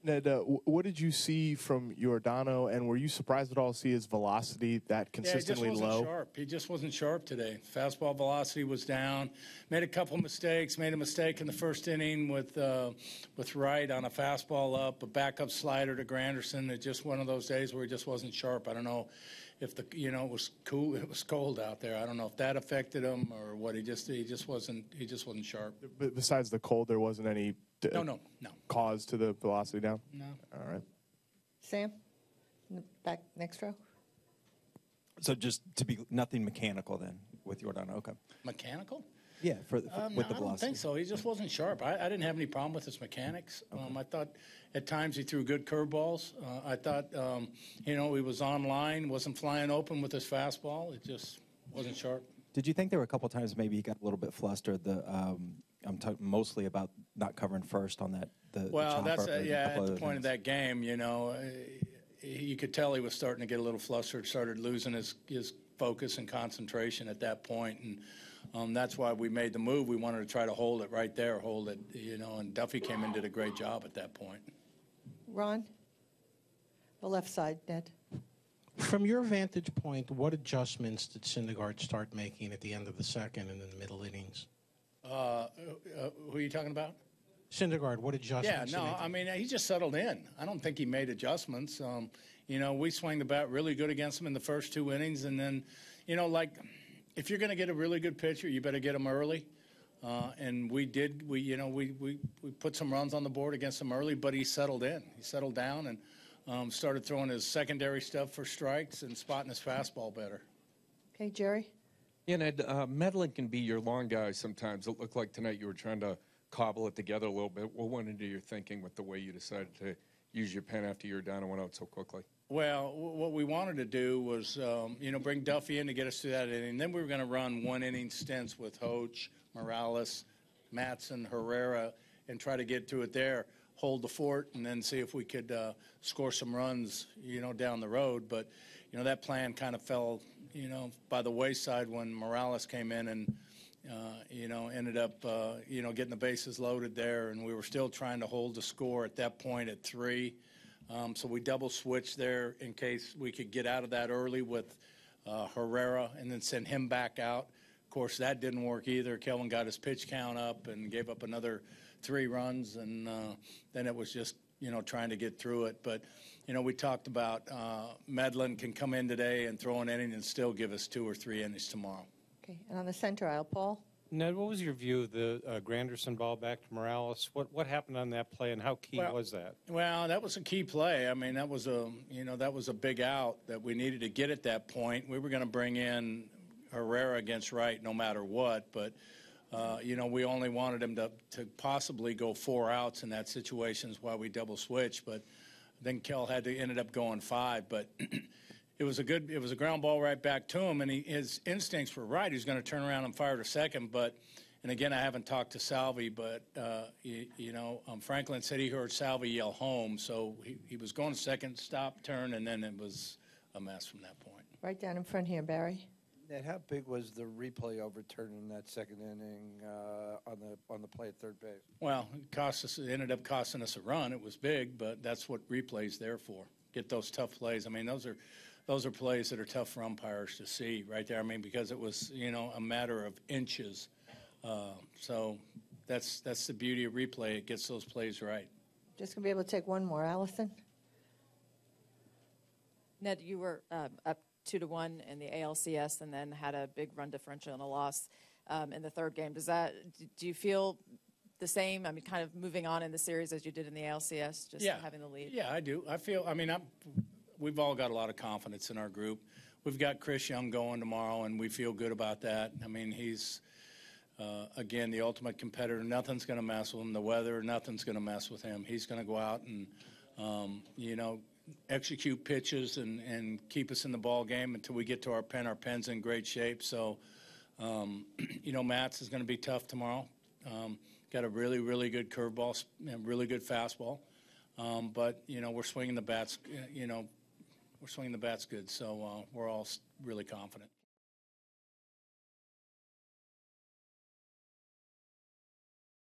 Ned, what did you see from Giordano, and were you surprised at all to see his velocity that consistently low? Yeah, he just wasn't sharp. He just wasn't sharp today. Fastball velocity was down. Made a couple mistakes. Made a mistake in the first inning with Wright on a fastball up, a backup slider to Granderson. It's just one of those days where he just wasn't sharp. I don't know if it was cool. It was cold out there. I don't know if that affected him or what. He just wasn't sharp. But besides the cold, there wasn't any no cause to the velocity down? No. All right. Sam, in the back next row. So just to be nothing mechanical then with Giordano. Okay. Mechanical? Yeah, with the velocity. I don't think so. He just wasn't sharp. I didn't have any problem with his mechanics. Okay. I thought at times he threw good curveballs. I thought, he was online, wasn't flying open with his fastball. It just wasn't sharp. Did you think there were a couple times maybe he got a little bit flustered? I'm talking mostly about not covering first on that. That's at the point of that game, you could tell he was starting to get a little flustered, started losing his focus and concentration at that point, and that's why we made the move. We wanted to try to hold it right there, and Duffy came in and did a great job at that point. Ron, the left side, Ned. From your vantage point, what adjustments did Syndergaard start making at the end of the second and in the middle innings? Who are you talking about? Syndergaard, what adjustments? He just settled in. I don't think he made adjustments. We swung the bat really good against him in the first 2 innings, and then, if you're going to get a really good pitcher, you better get him early. And we did. We put some runs on the board against him early, but he settled in. He settled down and started throwing his secondary stuff for strikes and spotting his fastball better. Okay, Jerry. Yeah, Ned, Medlin can be your long guy sometimes. It looked like tonight you were trying to cobble it together a little bit. What went into your thinking with the way you decided to use your pen after Giordano went out so quickly? Well, what we wanted to do was, bring Duffy in to get us through that inning. Then we were going to run 1-inning stints with Hoach, Morales, Matson, Herrera, and try to get to it there, hold the fort, and then see if we could score some runs, down the road. But, that plan kind of fell, by the wayside when Morales came in and, ended up, getting the bases loaded there. And we were still trying to hold the score at that point at 3. So we double switched there in case we could get out of that early with Herrera and then send him back out. Of course, that didn't work either. Kelvin got his pitch count up and gave up another 3 runs. And then it was just, trying to get through it. But, we talked about Medlin can come in today and throw an inning and still give us 2 or 3 innings tomorrow. Okay, and on the center aisle, Paul. Ned, what was your view of the Granderson ball back to Morales? What happened on that play, and how key was that? Well, that was a key play. I mean, that was a big out that we needed to get at that point. We were going to bring in Herrera against Wright no matter what, but we only wanted him to possibly go 4 outs in that situation, is why we double switched. But then Kel ended up going 5, but. It was a ground ball right back to him, and his instincts were right. He was going to turn around and fire to second, and again, I haven't talked to Salvi, but, Franklin said he heard Salvi yell home, so he was going to second, stop, turn, and then it was a mess from that point. Right down in front here, Barry. Ned, how big was the replay overturn in that second inning on the play at third base? Well, it ended up costing us a run. It was big, but that's what replay's there for. Get those tough plays. I mean, those are plays that are tough for umpires to see right there. I mean, because it was, a matter of inches. So that's the beauty of replay. It gets those plays right. Just going to be able to take one more. Allison? Ned, you were up 2-1 in the ALCS and then had a big run differential and a loss in the third game. Do you feel the same, kind of moving on in the series as you did in the ALCS, just having the lead? Yeah, I do. I feel, we've all got a lot of confidence in our group. We've got Chris Young going tomorrow, and we feel good about that. He's, again, the ultimate competitor. Nothing's going to mess with him. The weather, nothing's going to mess with him. He's going to go out and, execute pitches and keep us in the ball game until we get to our pen. Our pen's in great shape. So, Matt's is going to be tough tomorrow. Got a really, really good curveball and really good fastball. But, we're swinging the bats, we're swinging the bats good, so we're all really confident.